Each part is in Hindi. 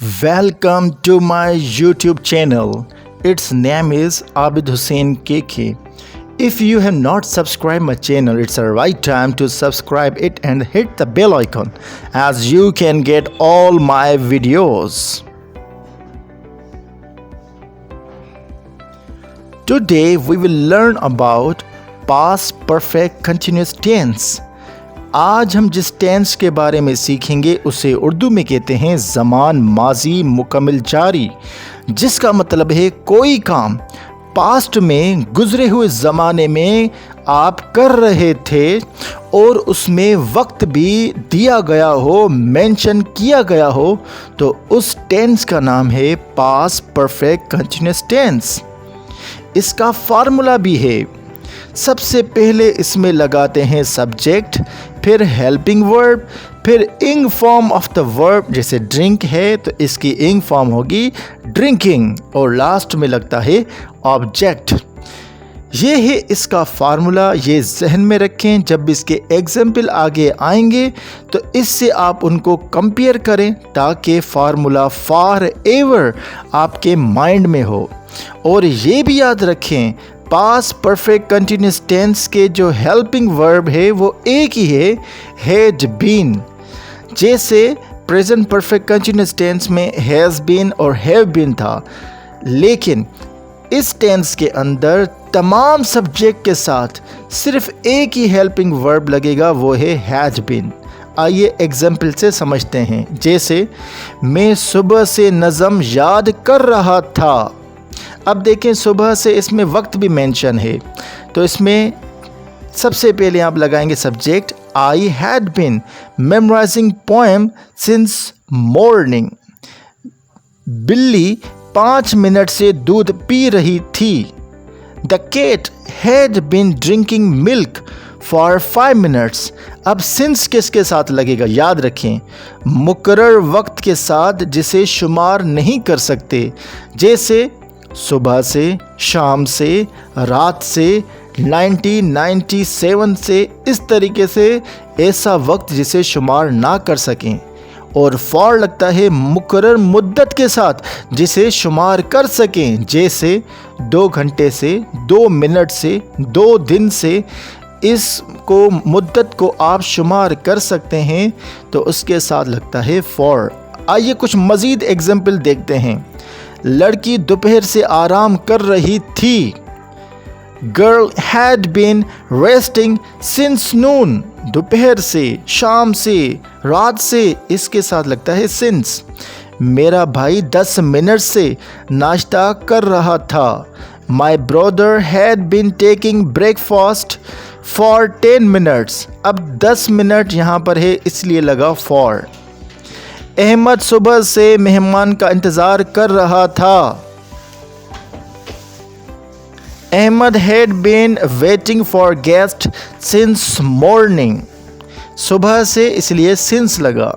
Welcome to my YouTube channel. Its name is Abid Hussain KK. If you have not subscribed my channel, it's the right time to subscribe it and hit the bell icon as you can get all my videos. Today we will learn about past perfect continuous tense. आज हम जिस टेंस के बारे में सीखेंगे उसे उर्दू में कहते हैं ज़मान माजी मुकम्मल जारी, जिसका मतलब है कोई काम पास्ट में गुज़रे हुए ज़माने में आप कर रहे थे और उसमें वक्त भी दिया गया हो, मेंशन किया गया हो, तो उस टेंस का नाम है पास्ट परफेक्ट कंटिन्यूअस टेंस। इसका फार्मूला भी है। सबसे पहले इसमें लगाते हैं सब्जेक्ट, फिर हेल्पिंग वर्ब, फिर इंग फॉर्म ऑफ द वर्ब, जैसे ड्रिंक है तो इसकी इंग फॉर्म होगी ड्रिंकिंग, और लास्ट में लगता है ऑब्जेक्ट। ये है इसका फार्मूला, ये जहन में रखें। जब इसके एग्जाम्पल आगे आएंगे तो इससे आप उनको कंपेयर करें ताकि फार्मूला फॉर एवर आपके माइंड में हो। और ये भी याद रखें पास्ट परफेक्ट कंटिन्यूअस टेंस के जो हेल्पिंग वर्ब है वो एक ही है, हैड बीन। जैसे प्रेजेंट परफेक्ट कंटिन्यूअस टेंस में हैज़ बीन और हैव बीन था, लेकिन इस टेंस के अंदर तमाम सब्जेक्ट के साथ सिर्फ एक ही हेल्पिंग वर्ब लगेगा, वो है हैज बीन। आइए एग्जाम्पल से समझते हैं। जैसे मैं सुबह से नज़म याद कर रहा था। अब देखें सुबह से इसमें वक्त भी मेंशन है, तो इसमें सबसे पहले आप लगाएंगे subject, I had been memorising poem since morning. बिल्ली 5 मिनट से दूध पी रही थी। The cat had been drinking milk for 5 minutes. अब सिंस किसके साथ लगेगा याद रखें, मुकर्रर वक्त के साथ जिसे शुमार नहीं कर सकते, जैसे सुबह से, शाम से, रात से, 97 से, इस तरीके से ऐसा वक्त जिसे शुमार ना कर सकें। और फॉर लगता है मुकर्रर मुद्दत के साथ जिसे शुमार कर सकें, जैसे 2 घंटे से, 2 मिनट से, 2 दिन से, इसको मुद्दत को आप शुमार कर सकते हैं तो उसके साथ लगता है फॉर। आइए कुछ मज़ीद एग्जाम्पल देखते हैं। लड़की दोपहर से आराम कर रही थी। Girl had been resting since noon. दोपहर से, शाम से, रात से, इसके साथ लगता है सिंस। मेरा भाई 10 मिनट से नाश्ता कर रहा था। My brother had been taking breakfast for 10 minutes. अब 10 मिनट यहाँ पर है इसलिए लगा फॉर। अहमद सुबह से मेहमान का इंतज़ार कर रहा था। Ahmed had been waiting for guest since morning. सुबह से इसलिए सिंस लगा।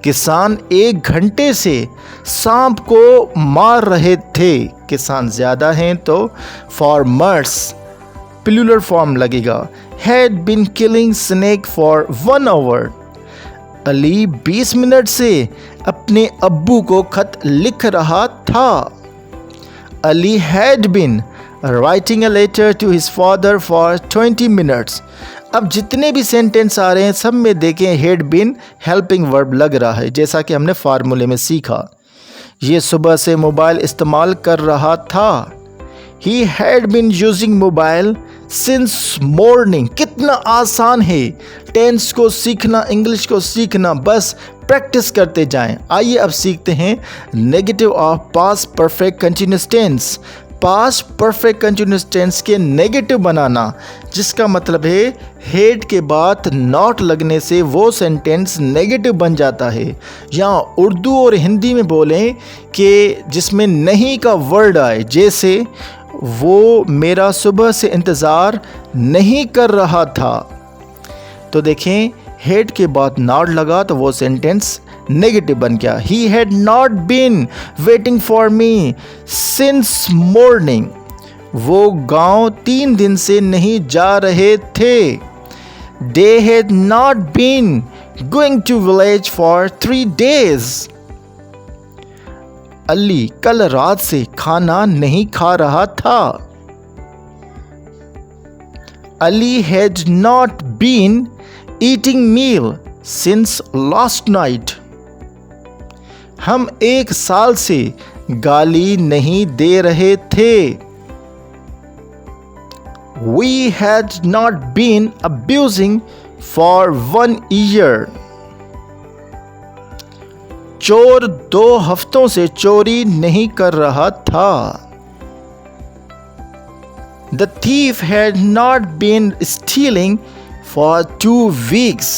किसान 1 घंटे से सांप को मार रहे थे। किसान ज़्यादा हैं तो फार्मर्स प्लूरल फॉर्म लगेगा। Had been killing snake for 1 hour. Ali 20 minute से अपने अब्बू को खत लिख रहा था। Ali had been writing a letter to his father for 20 minutes. अब जितने भी सेंटेंस आ रहे हैं सब में देखें हैड बीन हेल्पिंग वर्ब लग रहा है, जैसा कि हमने फार्मूले में सीखा। ये सुबह से मोबाइल इस्तेमाल कर रहा था। He had been using mobile since morning. कितना आसान है टेंस को सीखना, इंग्लिश को सीखना, बस प्रैक्टिस करते जाएं। आइए अब सीखते हैं negative of past perfect continuous tense. Past perfect continuous tense के नेगेटिव बनाना, जिसका मतलब है हेड के बाद नॉट लगने से वो सेंटेंस नेगेटिव बन जाता है। या उर्दू और हिंदी में बोलें कि जिसमें नहीं का वर्ड आए, जैसे वो मेरा सुबह से इंतज़ार नहीं कर रहा था, तो देखें हेड के बाद नॉट लगा तो वो सेंटेंस नेगेटिव बन गया। He had not been waiting for me since morning. वो गांव 3 दिन से नहीं जा रहे थे। They had not been going to village for 3 days। Ali कल रात से खाना नहीं खा रहा था। Ali had not been eating meal since last night. हम 1 साल से गाली नहीं दे रहे थे। We had not been abusing for 1 year. चोर 2 हफ्तों से चोरी नहीं कर रहा था। The thief had not been stealing for 2 weeks.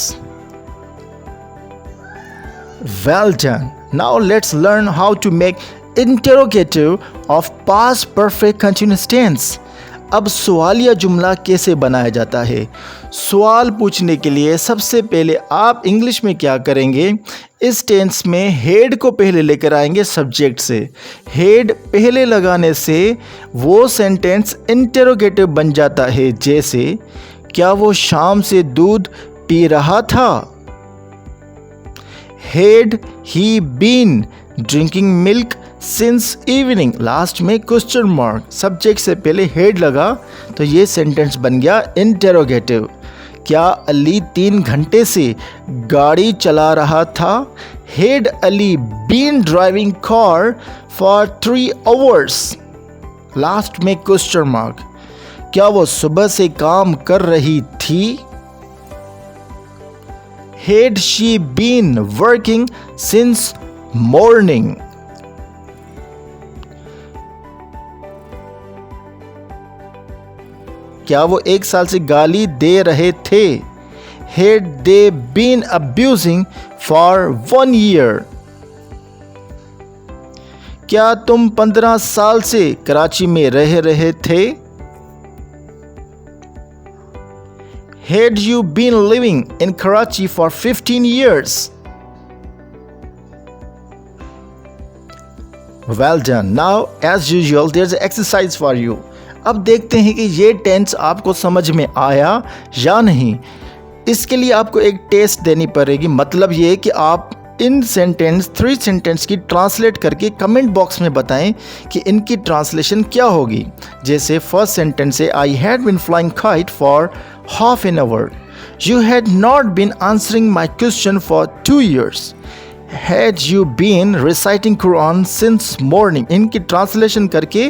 Well done. Now let's learn how to make interrogative of past perfect continuous tense. अब सवालिया जुमला कैसे बनाया जाता है। सवाल पूछने के लिए सबसे पहले आप इंग्लिश में क्या करेंगे, इस टेंस में हेड को पहले लेकर आएंगे सब्जेक्ट से। हेड पहले लगाने से वो सेंटेंस इंटेरोगेटिव बन जाता है, जैसे क्या वो शाम से दूध पी रहा था। Had he been drinking milk since evening, last में क्वेश्चन मार्क, सब्जेक्ट से पहले हेड लगा तो ये सेंटेंस बन गया इंटेरोगेटिव। क्या अली 3 घंटे से गाड़ी चला रहा था। हेड अली been driving car for 3 hours, last में क्वेश्चन मार्क। क्या वो सुबह से काम कर रही थी। Had she been working since morning? क्या वो 1 साल से गाली दे रहे थे। Had they been abusing for 1 year? क्या तुम 15 साल से कराची में रह रहे थे। Had you been living in Karachi for 15 years? Well done. Now, as usual, there's an exercise for you. अब देखते हैं कि ये टेंस आपको समझ में आया या नहीं। इसके लिए आपको एक टेस्ट देनी पड़ेगी। मतलब ये कि आप इन 3 सेंटेंस की ट्रांसलेट करके कमेंट बॉक्स में बताएं कि इनकी ट्रांसलेशन क्या होगी। जैसे फर्स्ट सेंटेंस है, I had been flying kite for half an hour. You had not been answering my question for 2 years. Had you been reciting Quran since morning? इनकी ट्रांसलेशन करके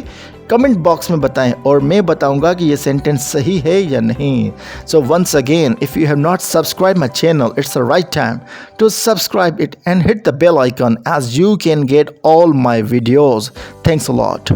कमेंट बॉक्स में बताएं और मैं बताऊंगा कि ये सेंटेंस सही है या नहीं। So once again, if you have not subscribed my channel, it's the right time to subscribe it and hit the bell icon as you can get all my videos. Thanks a lot.